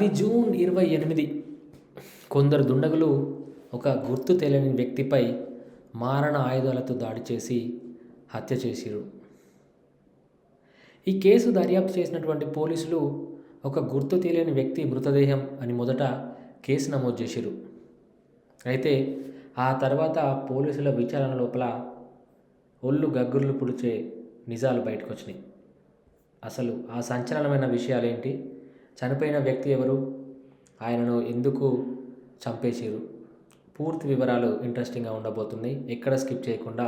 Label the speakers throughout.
Speaker 1: అది జూన్ 28 కొందరు దుండగులు ఒక గుర్తు తెలియని వ్యక్తిపై మారణ ఆయుధాలతో దాడి చేసి హత్య చేసిరు. ఈ కేసు దర్యాప్తు చేసినటువంటి పోలీసులు ఒక గుర్తు తెలియని వ్యక్తి మృతదేహం అని మొదట కేసు నమోదు చేసిరు. అయితే ఆ తర్వాత పోలీసుల విచారణ లోపల ఒళ్ళు గగ్గుర్లు పుడిచే నిజాలు బయటకు వచ్చినాయి. అసలు ఆ సంచలనమైన విషయాలేంటి, చనిపోయిన వ్యక్తి ఎవరు, ఆయనను ఎందుకు చంపేసిరు, పూర్తి వివరాలు ఇంట్రెస్టింగ్గా ఉండబోతున్నాయి. ఎక్కడ స్కిప్ చేయకుండా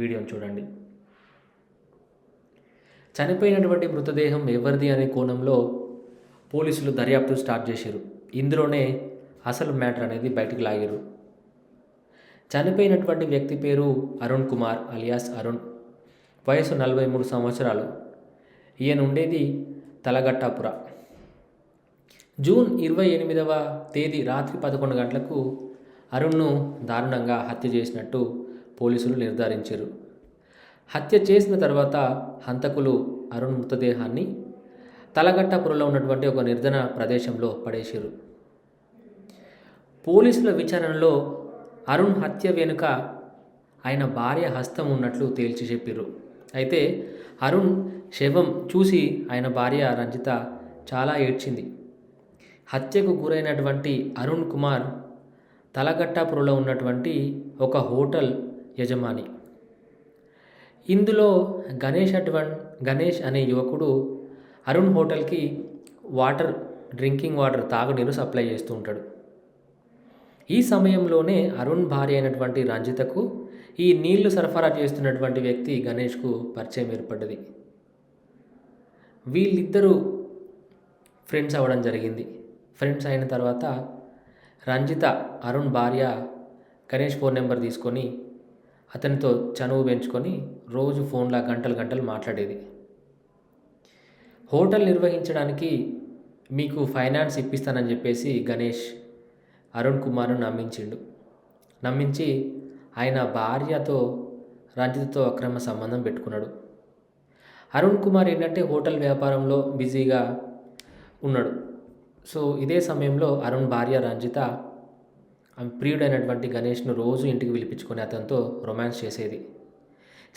Speaker 1: వీడియోని చూడండి. చనిపోయినటువంటి మృతదేహం ఎవరిది అనే కోణంలో పోలీసులు దర్యాప్తు స్టార్ట్ చేశారు. ఇందులోనే అసలు మ్యాటర్ అనేది బయటికి లాగారు. చనిపోయినటువంటి వ్యక్తి పేరు అరుణ్ కుమార్ అలియాస్ అరుణ్. వయసు 43 సంవత్సరాలు. ఈయన ఉండేది తలగట్టాపుర. జూన్ 28వ తేదీ రాత్రి 11 గంటలకు అరుణ్ను దారుణంగా హత్య చేసినట్టు పోలీసులు నిర్ధారించారు. హత్య చేసిన తర్వాత హంతకులు అరుణ్ మృతదేహాన్ని తలగట్టాపురలో ఉన్నటువంటి ఒక నిర్జన ప్రదేశంలో పడేశారు. పోలీసుల విచారణలో అరుణ్ హత్య వెనుక ఆయన భార్య హస్తం ఉన్నట్లు తేల్చి చెప్పారు. అయితే అరుణ్ శవం చూసి ఆయన భార్య రంజిత చాలా ఏడ్చింది. హత్యకు గురైనటువంటి అరుణ్ కుమార్ తలగట్టాపురలో ఉన్నటువంటి ఒక హోటల్ యజమాని. ఇందులో గణేష్ అనే యువకుడు అరుణ్ హోటల్కి డ్రింకింగ్ వాటర్ తాగునీరు సప్లై చేస్తూ ఉంటాడు. ఈ సమయంలోనే అరుణ్ భార్య అయినటువంటి రంజితకు ఈ నీళ్లు సరఫరా చేస్తున్నటువంటి వ్యక్తి గణేష్కు పరిచయం ఏర్పడ్డది. వీళ్ళిద్దరూ ఫ్రెండ్స్ అవ్వడం జరిగింది. ఫ్రెండ్స్ అయిన తర్వాత రంజిత అరుణ్ భార్య గణేష్ ఫోన్ నెంబర్ తీసుకొని అతనితో చనువు పెంచుకొని రోజు ఫోన్లో గంటలు మాట్లాడేది. హోటల్ నిర్వహించడానికి మీకు ఫైనాన్స్ ఇప్పిస్తానని చెప్పేసి గణేష్ అరుణ్ కుమార్ను నమ్మించి ఆయన భార్యతో రంజితతో అక్రమ సంబంధం పెట్టుకున్నాడు. అరుణ్ కుమార్ ఏంటంటే హోటల్ వ్యాపారంలో బిజీగా ఉన్నాడు. సో ఇదే సమయంలో అరుణ్ భార్య రంజిత ప్రియుడైనటువంటి గణేష్ను రోజు ఇంటికి పిలిపించుకొని అతనితో రొమాన్స్ చేసేది.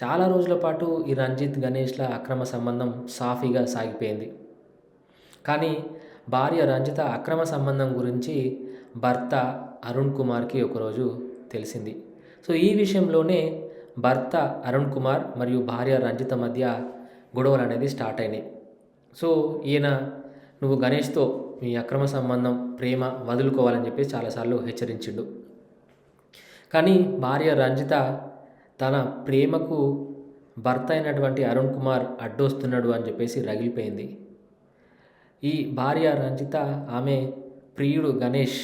Speaker 1: చాలా రోజుల పాటు ఈ రంజిత్ గణేష్ల అక్రమ సంబంధం సాఫీగా సాగిపోయింది. కానీ భార్య రంజిత అక్రమ సంబంధం గురించి భర్త అరుణ్ కుమార్కి ఒకరోజు తెలిసింది. సో ఈ విషయంలోనే భర్త అరుణ్ కుమార్ మరియు భార్య రంజిత మధ్య గొడవలు అనేది స్టార్ట్ అయినాయి. సో ఈయన నువ్వు గణేష్తో మీ అక్రమ సంబంధం ప్రేమ వదులుకోవాలని చెప్పి చాలాసార్లు హెచ్చరించిండు. కానీ భార్య రంజిత తన ప్రేమకు భర్త అయినటువంటి అరుణ్ కుమార్ అడ్డొస్తున్నాడు అని చెప్పేసి రగిలిపోయింది. ఈ భార్య రంజిత ఆమె ప్రియుడు గణేష్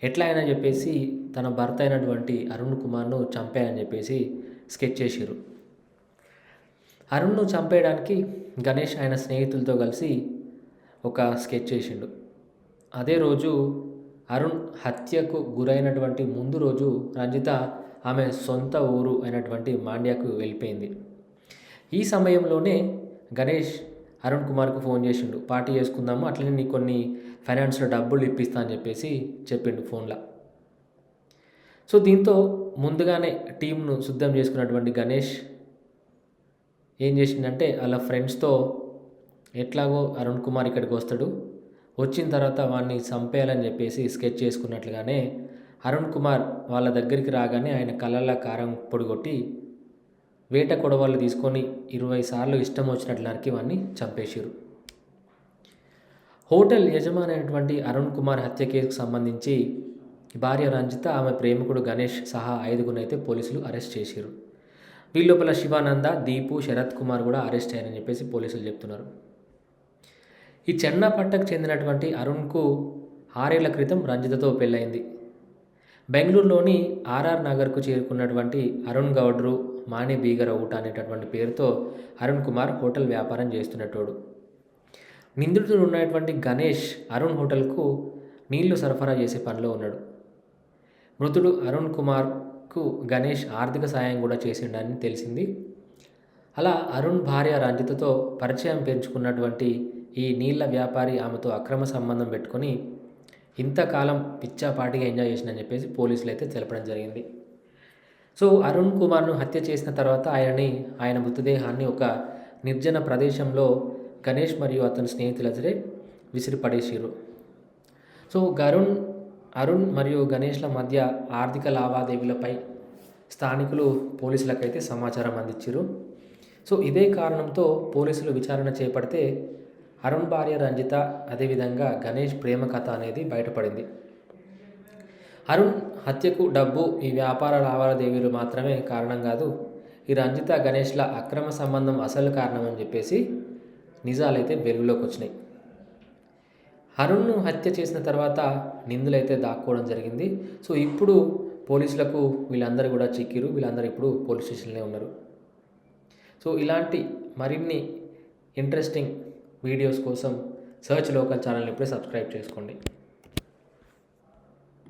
Speaker 1: ఎట్లా అయినా చెప్పేసి తన భర్త అయినటువంటి అరుణ్ కుమార్ను చంపాయని చెప్పేసి స్కెచ్ చేసిరు. అరుణ్ను చంపేయడానికి గణేష్ ఆయన స్నేహితులతో కలిసి ఒక స్కెచ్ చేసిండు. అదే రోజు అరుణ్ హత్యకు గురైనటువంటి ముందు రోజు రంజిత ఆమె సొంత ఊరు అయినటువంటి మాండ్యాకు వెళ్ళిపోయింది. ఈ సమయంలోనే గణేష్ అరుణ్ కుమార్కు ఫోన్ చేసిండు. పార్టీ చేసుకుందాము, అట్లనే నీకు కొన్ని ఫైనాన్స్లో డబ్బులు ఇప్పిస్తా అని చెప్పేసి చెప్పిండు ఫోన్లో. సో దీంతో ముందుగానే టీంను సిద్ధం చేసుకున్నటువంటి గణేష్ ఏం చేసిందంటే వాళ్ళ ఫ్రెండ్స్తో ఎట్లాగో అరుణ్ కుమార్ ఇక్కడికి వస్తాడు, వచ్చిన తర్వాత వాడిని చంపేయాలని చెప్పేసి స్కెచ్ చేసుకున్నట్లుగానే అరుణ్ కుమార్ వాళ్ళ దగ్గరికి రాగానే ఆయన కళ్ళల్లో కారం పొడి కొట్టి వేట కొడవళ్ళు తీసుకొని 20 సార్లు ఇష్టం వచ్చినట్లు నరికి వాడిని చంపేశారు. హోటల్ యజమాని అయినటువంటి అరుణ్ కుమార్ హత్య కేసుకు సంబంధించి భార్య రంజిత ఆమె ప్రేమికుడు గణేష్ సహా 5గురిని అయితే పోలీసులు అరెస్ట్ చేశారు. వీళ్ళలోపల శివానంద, దీపు, శరత్ కుమార్ కూడా అరెస్ట్ అయ్యారని చెప్పేసి పోలీసులు చెప్తున్నారు. ఈ చెన్నాపట్టకు చెందినటువంటి అరుణ్కు 6 ఏళ్ల క్రితం రంజితతో పెళ్ళైంది. బెంగళూరులోని ఆర్ఆర్ నగర్కు చేరుకున్నటువంటి అరుణ్ గౌడ్రు మాణి బీగర ఊట అనేటటువంటి పేరుతో అరుణ్ కుమార్ హోటల్ వ్యాపారం చేస్తున్నటోడు. నిందితుడు ఉన్నటువంటి గణేష్ అరుణ్ హోటల్కు నీళ్లు సరఫరా చేసే పనిలో ఉన్నాడు. మృతుడు అరుణ్ కుమార్కు గణేష్ ఆర్థిక సాయం కూడా చేసిండని తెలిసింది. అలా అరుణ్ భార్య రంజితతో పరిచయం పెంచుకున్నటువంటి ఈ నీళ్ళ వ్యాపారి ఆమెతో అక్రమ సంబంధం పెట్టుకొని ఇంతకాలం పిచ్చాపాటిగా ఎంజాయ్ చేసిందని చెప్పేసి పోలీసులు అయితే తెలపడం జరిగింది. సో అరుణ్ కుమార్ను హత్య చేసిన తర్వాత ఆయన మృతదేహాన్ని ఒక నిర్జన ప్రదేశంలో గణేష్ మరియు అతని స్నేహితులచే విసిరి పడేసిర్రు. సో అరుణ్ మరియు గణేష్ల మధ్య ఆర్థిక లావాదేవీలపై స్థానికులు పోలీసులకైతే సమాచారం అందించారు. సో ఇదే కారణంతో పోలీసులు విచారణ చేపడితే అరుణ్ భార్య రంజిత అదేవిధంగా గణేష్ ప్రేమ కథ అనేది బయటపడింది. అరుణ్ హత్యకు డబ్బు, ఈ వ్యాపార లావాదేవీలు మాత్రమే కారణం కాదు, ఈ రంజిత గణేష్ల అక్రమ సంబంధం అసలు కారణం అని చెప్పేసి నిజాలైతే వెలుగులోకి వచ్చినాయి. అరుణ్ను హత్య చేసిన తర్వాత నిందులైతే దాక్కోవడం జరిగింది. సో ఇప్పుడు పోలీసులకు వీళ్ళందరూ కూడా చిక్కిరు. వీళ్ళందరూ ఇప్పుడు పోలీస్ స్టేషన్లో ఉన్నారు. సో ఇలాంటి మరిన్ని ఇంట్రెస్టింగ్ వీడియోస్ కోసం సర్చ్ లోకల్ ఛానల్ని ఇప్పుడే సబ్స్క్రైబ్ చేసుకోండి.